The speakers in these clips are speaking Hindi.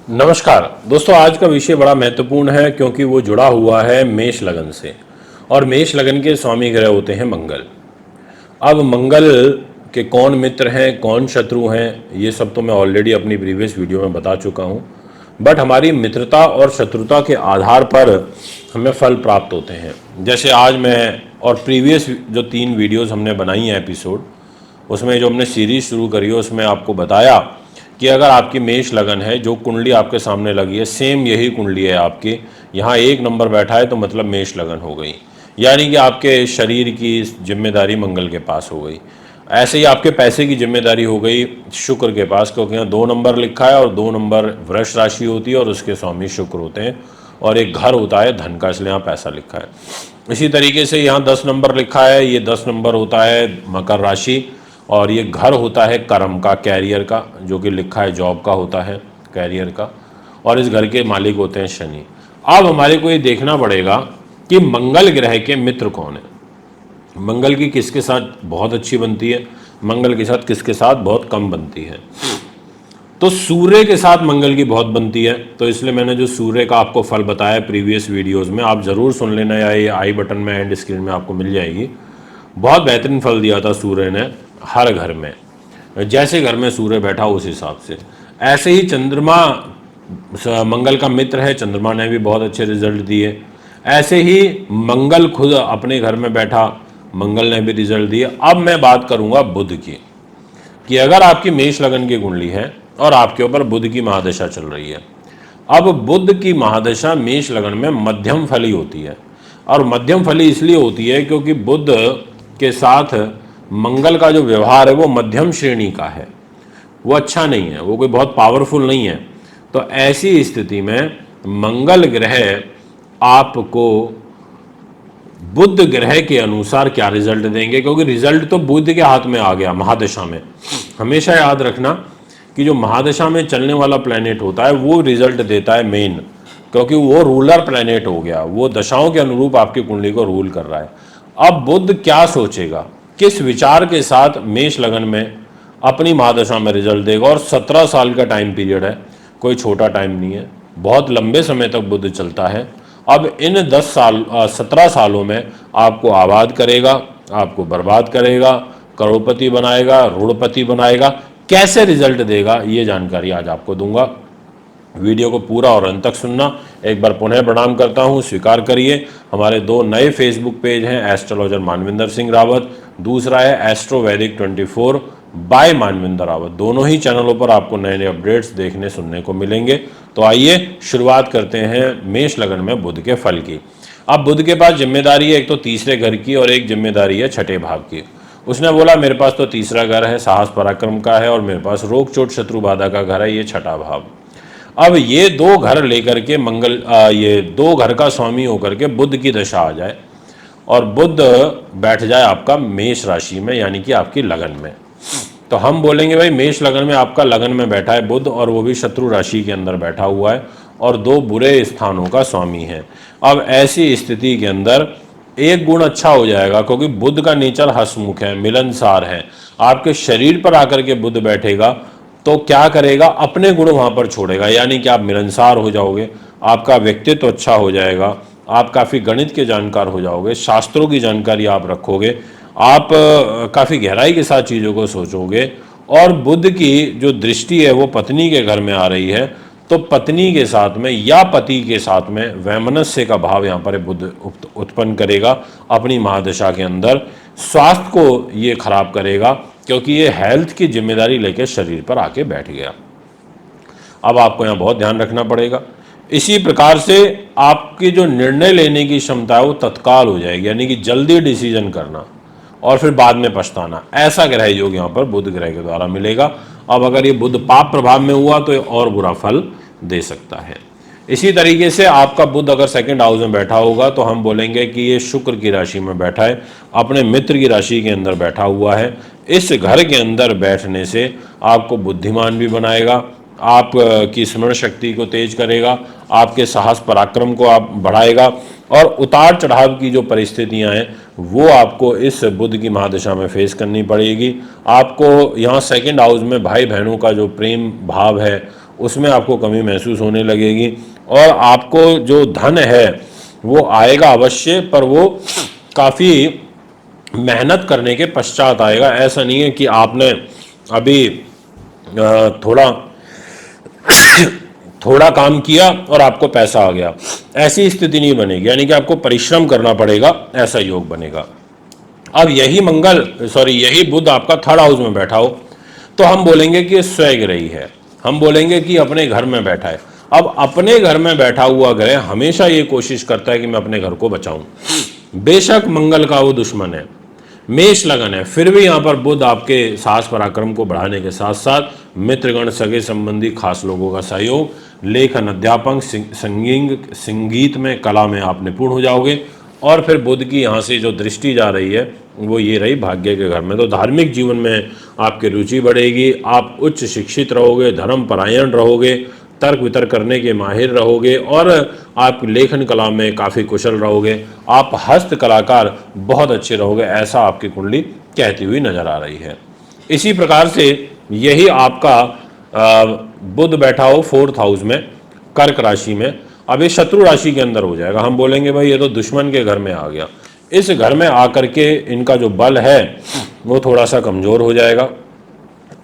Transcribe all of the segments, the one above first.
नमस्कार दोस्तों, आज का विषय बड़ा महत्वपूर्ण है क्योंकि वो जुड़ा हुआ है मेष लगन से। और मेष लगन के स्वामी ग्रह होते हैं मंगल। अब मंगल के कौन मित्र हैं, कौन शत्रु हैं, ये सब तो मैं ऑलरेडी अपनी प्रीवियस वीडियो में बता चुका हूँ। बट हमारी मित्रता और शत्रुता के आधार पर हमें फल प्राप्त होते हैं। जैसे आज मैं और प्रीवियस जो 3 वीडियोस हमने बनाई हैं एपिसोड, उसमें जो हमने सीरीज शुरू करी है उसमें आपको बताया कि अगर आपकी मेष लगन है, जो कुंडली आपके सामने लगी है सेम यही कुंडली है आपकी, यहाँ 1 नंबर बैठा है तो मतलब मेष लगन हो गई, यानी कि आपके शरीर की जिम्मेदारी मंगल के पास हो गई। ऐसे ही आपके पैसे की जिम्मेदारी हो गई शुक्र के पास, क्योंकि यहाँ 2 नंबर लिखा है और 2 नंबर वृष राशि होती है और उसके स्वामी शुक्र होते हैं, और एक घर होता है धन का, इसलिए यहाँ पैसा लिखा है। इसी तरीके से यहाँ 10 नंबर लिखा है, ये 10 नंबर होता है मकर राशि, और ये घर होता है कर्म का, कैरियर का, जो कि लिखा है जॉब का होता है, कैरियर का, और इस घर के मालिक होते हैं शनि। अब हमारे को ये देखना पड़ेगा कि मंगल ग्रह के मित्र कौन है, मंगल की किसके साथ बहुत अच्छी बनती है, मंगल के साथ किसके साथ बहुत कम बनती है। तो सूर्य के साथ मंगल की बहुत बनती है, तो इसलिए मैंने जो सूर्य का आपको फल बताया प्रीवियस वीडियोस में, आप ज़रूर सुन लेना, या ये आई बटन में एंड स्क्रीन में आपको मिल जाएगी। बहुत बेहतरीन फल दिया था सूर्य ने हर घर में, जैसे घर में सूर्य बैठा उस हिसाब से। ऐसे ही चंद्रमा मंगल का मित्र है, चंद्रमा ने भी बहुत अच्छे रिजल्ट दिए। ऐसे ही मंगल खुद अपने घर में बैठा, मंगल ने भी रिजल्ट दिए। अब मैं बात करूंगा बुध की, कि अगर आपकी मेष लगन की कुंडली है और आपके ऊपर बुध की महादशा चल रही है। अब बुध की महादशा मेष लगन में मध्यम फली होती है, और मध्यम फली इसलिए होती है क्योंकि बुध के साथ मंगल का जो व्यवहार है वो मध्यम श्रेणी का है, वो अच्छा नहीं है, वो कोई बहुत पावरफुल नहीं है। तो ऐसी स्थिति में मंगल ग्रह आपको बुध ग्रह के अनुसार क्या रिजल्ट देंगे, क्योंकि रिजल्ट तो बुध के हाथ में आ गया महादशा में। हमेशा याद रखना कि जो महादशा में चलने वाला प्लैनेट होता है वो रिजल्ट देता है मेन, क्योंकि वो रूलर प्लैनेट हो गया, वो दशाओं के अनुरूप आपकी कुंडली को रूल कर रहा है। अब बुध क्या सोचेगा, किस विचार के साथ मेष लगन में अपनी महादशा में रिजल्ट देगा। और 17 साल का टाइम पीरियड है, कोई छोटा टाइम नहीं है, बहुत लंबे समय तक बुध चलता है। अब इन 17 सालों में आपको आबाद करेगा, आपको बर्बाद करेगा, करोड़पति बनाएगा, रूढ़पति बनाएगा, कैसे रिजल्ट देगा ये जानकारी आज आपको दूंगा। वीडियो को पूरा और अंत तक सुनना। एक बार पुनः प्रणाम करता हूं, स्वीकार करिए। हमारे 2 नए फेसबुक पेज हैं, एस्ट्रोलॉजर मानविंदर सिंह रावत, दूसरा है एस्ट्रो वैदिक 24 बाय मानविंदर रावत। दोनों ही चैनलों पर आपको नए नए अपडेट्स देखने सुनने को मिलेंगे। तो आइए शुरुआत करते हैं मेष लगन में बुध के फल की। अब बुध के पास जिम्मेदारी है एक तो तीसरे घर की और एक जिम्मेदारी है छठे भाव की। उसने बोला मेरे पास तो तीसरा घर है, साहस पराक्रम का है, और मेरे पास रोग चोट शत्रु बाधा का घर है, ये छठा भाव। अब ये 2 घर लेकर के मंगल ये 2 घर का स्वामी होकर के बुध की दशा आ जाए और बुध बैठ जाए आपका मेष राशि में, यानी कि आपकी लगन में, तो हम बोलेंगे भाई मेष लगन में आपका लगन में बैठा है बुध, और वो भी शत्रु राशि के अंदर बैठा हुआ है और 2 बुरे स्थानों का स्वामी है। अब ऐसी स्थिति के अंदर एक गुण अच्छा हो जाएगा, क्योंकि बुध का नेचर हंसमुख है, मिलनसार है। आपके शरीर पर आकर के बुध बैठेगा तो क्या करेगा, अपने गुण वहां पर छोड़ेगा, यानी कि आप मिलनसार हो जाओगे, आपका व्यक्तित्व अच्छा हो जाएगा, आप काफ़ी गणित के जानकार हो जाओगे, शास्त्रों की जानकारी आप रखोगे, आप काफ़ी गहराई के साथ चीज़ों को सोचोगे। और बुध की जो दृष्टि है वो पत्नी के घर में आ रही है, तो पत्नी के साथ में या पति के साथ में वैमनस्य का भाव यहाँ पर बुध उत्पन्न करेगा अपनी महादशा के अंदर। स्वास्थ्य को ये खराब करेगा, क्योंकि ये हेल्थ की जिम्मेदारी लेकर शरीर पर आके बैठ गया। अब आपको यहाँ बहुत ध्यान रखना पड़ेगा। इसी प्रकार से आपकी जो निर्णय लेने की क्षमता है वो तत्काल हो जाएगी, यानी कि जल्दी डिसीजन करना और फिर बाद में पछताना, ऐसा ग्रह योग यहाँ पर बुध ग्रह के द्वारा मिलेगा। अब अगर ये बुध पाप प्रभाव में हुआ तो ये और बुरा फल दे सकता है। इसी तरीके से आपका बुध अगर 2nd हाउस में बैठा होगा तो हम बोलेंगे कि ये शुक्र की राशि में बैठा है, अपने मित्र की राशि के अंदर बैठा हुआ है। इस घर के अंदर बैठने से आपको बुद्धिमान भी बनाएगा, आपकी स्मरण शक्ति को तेज करेगा, आपके साहस पराक्रम को आप बढ़ाएगा, और उतार चढ़ाव की जो परिस्थितियां हैं वो आपको इस बुध की महादशा में फेस करनी पड़ेगी। आपको यहाँ 2nd हाउस में भाई बहनों का जो प्रेम भाव है उसमें आपको कमी महसूस होने लगेगी। और आपको जो धन है वो आएगा अवश्य, पर वो काफ़ी मेहनत करने के पश्चात आएगा। ऐसा नहीं है कि आपने अभी थोड़ा थोड़ा काम किया और आपको पैसा आ गया, ऐसी स्थिति नहीं बनेगी। यानी कि आपको परिश्रम करना पड़ेगा, ऐसा योग बनेगा। अब यही बुध आपका थर्ड हाउस में बैठा हो तो हम बोलेंगे कि ये स्वग्रही है, हम बोलेंगे कि अपने घर में बैठा है। अब अपने घर में बैठा हुआ ग्रह हमेशा ये कोशिश करता है कि मैं अपने घर को बचाऊं। बेशक मंगल का वो दुश्मन है, मेष लगन है, फिर भी यहाँ पर बुध आपके साहस पराक्रम को बढ़ाने के साथ साथ मित्रगण, सगे संबंधी, खास लोगों का सहयोग, लेखन, अध्यापन, संगीत में, कला में आप निपुण हो जाओगे। और फिर बुध की यहाँ से जो दृष्टि जा रही है वो ये रही भाग्य के घर में, तो धार्मिक जीवन में आपकी रुचि बढ़ेगी, आप उच्च शिक्षित रहोगे, धर्म परायण रहोगे, तर्क वितर्क करने के माहिर रहोगे और आप लेखन कला में काफ़ी कुशल रहोगे, आप हस्त कलाकार बहुत अच्छे रहोगे, ऐसा आपकी कुंडली कहती हुई नजर आ रही है। इसी प्रकार से यही आपका बुध बैठा हो फोर्थ हाउस में, कर्क राशि में, अब ये शत्रु राशि के अंदर हो जाएगा। हम बोलेंगे भाई ये तो दुश्मन के घर में आ गया। इस घर में आकर के इनका जो बल है वो थोड़ा सा कमजोर हो जाएगा।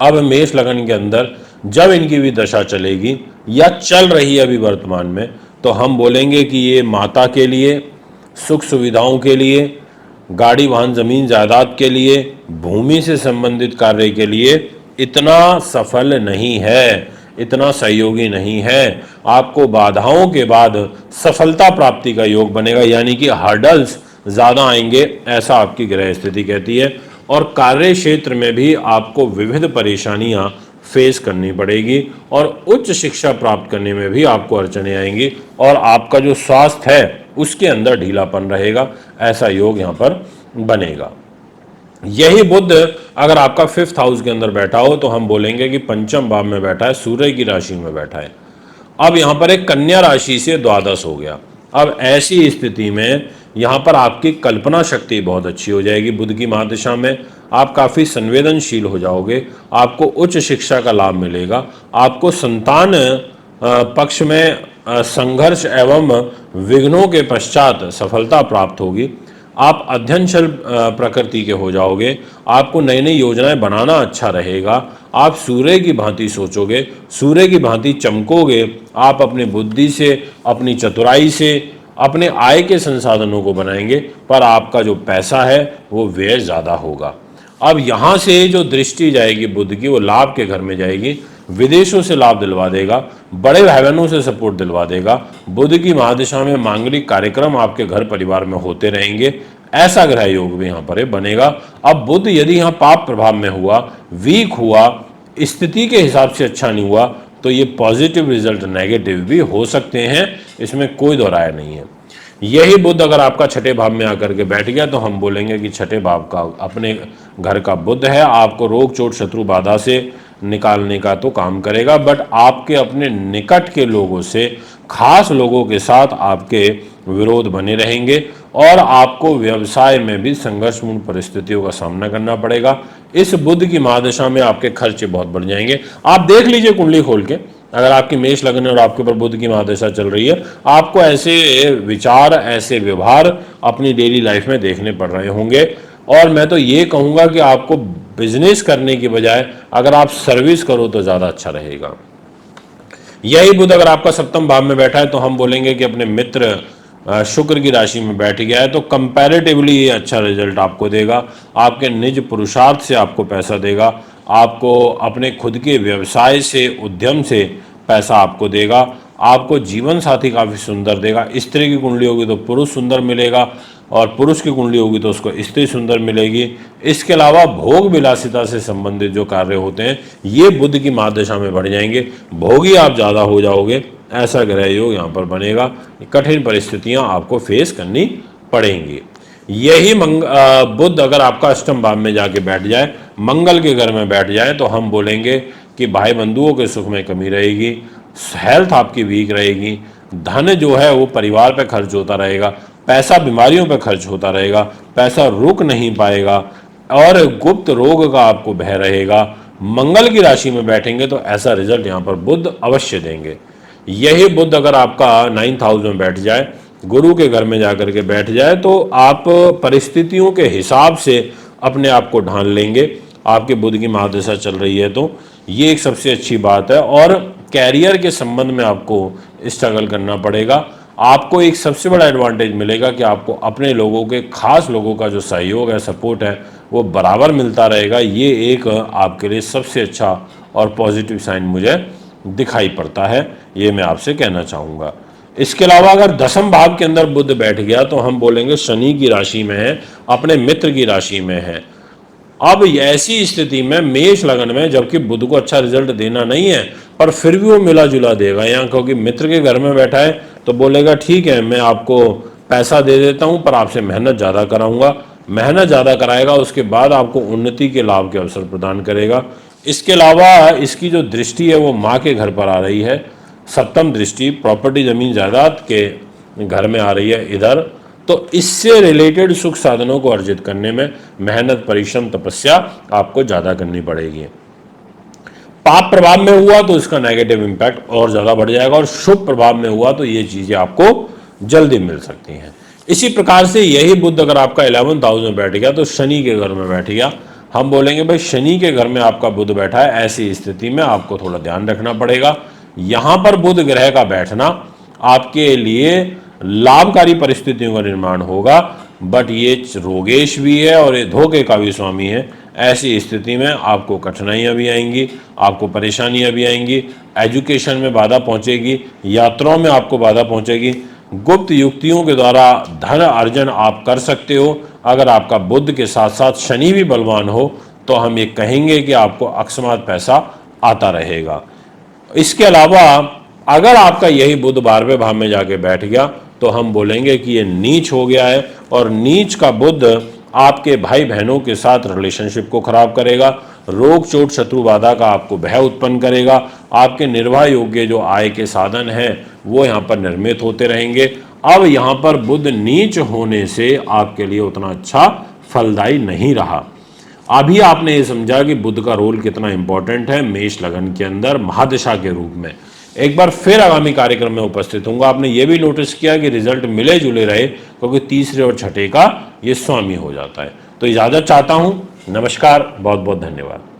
अब मेष लगन के अंदर जब इनकी भी दशा चलेगी या चल रही है अभी वर्तमान में, तो हम बोलेंगे कि ये माता के लिए, सुख सुविधाओं के लिए, गाड़ी वाहन जमीन जायदाद के लिए, भूमि से संबंधित कार्य के लिए इतना सफल नहीं है, इतना सहयोगी नहीं है। आपको बाधाओं के बाद सफलता प्राप्ति का योग बनेगा, यानी कि हर्डल्स ज़्यादा आएंगे, ऐसा आपकी ग्रह स्थिति कहती है। और कार्य क्षेत्र में भी आपको विविध परेशानियां फेस करनी पड़ेगी और उच्च शिक्षा प्राप्त करने में भी आपको अड़चने आएंगी और आपका जो स्वास्थ्य है उसके अंदर ढीलापन रहेगा, ऐसा योग यहाँ पर बनेगा। यही बुध अगर आपका फिफ्थ हाउस के अंदर बैठा हो तो हम बोलेंगे कि पंचम भाव में बैठा है, सूर्य की राशि में बैठा है। अब यहाँ पर एक कन्या राशि से द्वादश हो गया। अब ऐसी स्थिति में यहाँ पर आपकी कल्पना शक्ति बहुत अच्छी हो जाएगी। बुध की महादशा में आप काफ़ी संवेदनशील हो जाओगे, आपको उच्च शिक्षा का लाभ मिलेगा, आपको संतान पक्ष में संघर्ष एवं विघ्नों के पश्चात सफलता प्राप्त होगी, आप अध्ययनशील प्रकृति के हो जाओगे, आपको नई नई योजनाएं बनाना अच्छा रहेगा, आप सूर्य की भांति सोचोगे, सूर्य की भांति चमकोगे, आप अपनी बुद्धि से, अपनी चतुराई से अपने आय के संसाधनों को बनाएंगे, पर आपका जो पैसा है वो व्यय ज़्यादा होगा। अब यहाँ से जो दृष्टि जाएगी बुध की वो लाभ के घर में जाएगी, विदेशों से लाभ दिलवा देगा, बड़े भाई बहनों से सपोर्ट दिलवा देगा। बुध की महादशा में मांगलिक कार्यक्रम आपके घर परिवार में होते रहेंगे, ऐसा ग्रह योग भी यहाँ पर बनेगा। अब बुध यदि यहाँ पाप प्रभाव में हुआ, वीक हुआ, स्थिति के हिसाब से अच्छा नहीं हुआ, तो ये पॉजिटिव रिजल्ट नेगेटिव भी हो सकते हैं, इसमें कोई दो राय नहीं है। यही बुध अगर आपका छठे भाव में आकर के बैठ गया तो हम बोलेंगे कि छठे भाव का अपने घर का बुध है, आपको रोग चोट शत्रु बाधा से निकालने का तो काम करेगा, बट आपके अपने निकट के लोगों से, खास लोगों के साथ आपके विरोध बने रहेंगे और आपको व्यवसाय में भी संघर्षपूर्ण परिस्थितियों का सामना करना पड़ेगा। इस बुध की महादशा में आपके खर्चे बहुत बढ़ जाएंगे। आप देख लीजिए कुंडली खोल के, अगर आपकी मेष लग्न और आपके ऊपर बुध की महादशा चल रही है, आपको ऐसे विचार, ऐसे व्यवहार अपनी डेली लाइफ में देखने पड़ रहे होंगे। और मैं तो ये कहूँगा कि आपको बिजनेस करने की बजाय अगर आप सर्विस करो तो ज़्यादा अच्छा रहेगा। यही बुध अगर आपका सप्तम भाव में बैठा है तो हम बोलेंगे कि अपने मित्र शुक्र की राशि में बैठ गया है, तो कंपैरेटिवली ये अच्छा रिजल्ट आपको देगा। आपके निज पुरुषार्थ से आपको पैसा देगा, आपको अपने खुद के व्यवसाय से, उद्यम से पैसा आपको देगा, आपको जीवन साथी काफ़ी सुंदर देगा। स्त्री की कुंडली होगी तो पुरुष सुंदर मिलेगा और पुरुष की कुंडली होगी तो उसको स्त्री सुंदर मिलेगी। इसके अलावा भोग विलासिता से संबंधित जो कार्य होते हैं ये बुध की महादशा में बढ़ जाएंगे, भोगी आप ज़्यादा हो जाओगे, ऐसा ग्रह योग यहाँ पर बनेगा। कठिन परिस्थितियाँ आपको फेस करनी पड़ेंगी। यही बुध अगर आपका अष्टम भाव में जाके बैठ जाए, मंगल के घर में बैठ जाए, तो हम बोलेंगे कि भाई बंधुओं के सुख में कमी रहेगी, हेल्थ आपकी वीक रहेगी, धन जो है वो परिवार पे खर्च होता रहेगा, पैसा बीमारियों पे खर्च होता रहेगा, पैसा रुक नहीं पाएगा और गुप्त रोग का आपको भय रहेगा। मंगल की राशि में बैठेंगे तो ऐसा रिजल्ट यहाँ पर बुध अवश्य देंगे। यही बुध अगर आपका 9th हाउस में बैठ जाए, गुरु के घर में जाकर के बैठ जाए, तो आप परिस्थितियों के हिसाब से अपने आप को ढाल लेंगे। आपके बुध की महादशा चल रही है तो ये एक सबसे अच्छी बात है। और कैरियर के संबंध में आपको स्ट्रगल करना पड़ेगा। आपको एक सबसे बड़ा एडवांटेज मिलेगा कि आपको अपने लोगों के, खास लोगों का जो सहयोग है, सपोर्ट है, वो बराबर मिलता रहेगा। ये एक आपके लिए सबसे अच्छा और पॉजिटिव साइन मुझे दिखाई पड़ता है, ये मैं आपसे कहना चाहूँगा। इसके अलावा अगर 10वें भाव के अंदर बुध बैठ गया तो हम बोलेंगे शनि की राशि में है, अपने मित्र की राशि में है। अब ऐसी स्थिति में मेष लगन में, जबकि बुध को अच्छा रिजल्ट देना नहीं है, पर फिर भी वो मिला जुला देगा यहाँ, क्योंकि मित्र के घर में बैठा है तो बोलेगा ठीक है मैं आपको पैसा दे देता हूँ पर आपसे मेहनत ज़्यादा कराऊंगा। मेहनत ज़्यादा कराएगा, उसके बाद आपको उन्नति के लाभ के अवसर प्रदान करेगा। इसके अलावा इसकी जो दृष्टि है वो माँ के घर पर आ रही है, सप्तम दृष्टि प्रॉपर्टी जमीन जायदाद के घर में आ रही है इधर। तो इससे रिलेटेड सुख साधनों को अर्जित करने में मेहनत, परिश्रम, तपस्या आपको ज़्यादा करनी पड़ेगी। पाप प्रभाव में हुआ तो इसका नेगेटिव इम्पैक्ट और ज़्यादा बढ़ जाएगा, और शुभ प्रभाव में हुआ तो ये चीज़ें आपको जल्दी मिल सकती हैं। इसी प्रकार से यही बुध अगर आपका 11th हाउस में बैठ गया तो शनि के घर में बैठ गया। हम बोलेंगे भाई शनि के घर में आपका बुध बैठा है, ऐसी स्थिति में आपको थोड़ा ध्यान रखना पड़ेगा। यहाँ पर बुध ग्रह का बैठना आपके लिए लाभकारी परिस्थितियों का निर्माण होगा, बट ये रोगेश भी है और ये धोखे का भी स्वामी है। ऐसी स्थिति में आपको कठिनाइयाँ भी आएंगी, आपको परेशानियाँ भी आएंगी, एजुकेशन में बाधा पहुँचेगी, यात्राओं में आपको बाधा पहुँचेगी। गुप्त युक्तियों के द्वारा धन अर्जन आप कर सकते हो। अगर आपका बुध के साथ साथ शनि भी बलवान हो तो हम ये कहेंगे कि आपको अकस्मात पैसा आता रहेगा। इसके अलावा अगर आपका यही बुध 12वें भाव में जाके बैठ गया तो हम बोलेंगे कि ये नीच हो गया है, और नीच का बुध आपके भाई बहनों के साथ रिलेशनशिप को खराब करेगा, रोग चोट शत्रु बाधा का आपको भय उत्पन्न करेगा। आपके निर्वाह योग्य जो आय के साधन हैं वो यहाँ पर निर्मित होते रहेंगे। अब यहाँ पर बुध नीच होने से आपके लिए उतना अच्छा फलदायी नहीं रहा। अभी आपने ये समझा कि बुध का रोल कितना इंपॉर्टेंट है मेष लगन के अंदर महादशा के रूप में। एक बार फिर आगामी कार्यक्रम में उपस्थित होऊंगा। आपने ये भी नोटिस किया कि रिजल्ट मिले जुले रहे, क्योंकि तीसरे और छठे का ये स्वामी हो जाता है। तो इजाजत चाहता हूं। नमस्कार, बहुत बहुत धन्यवाद।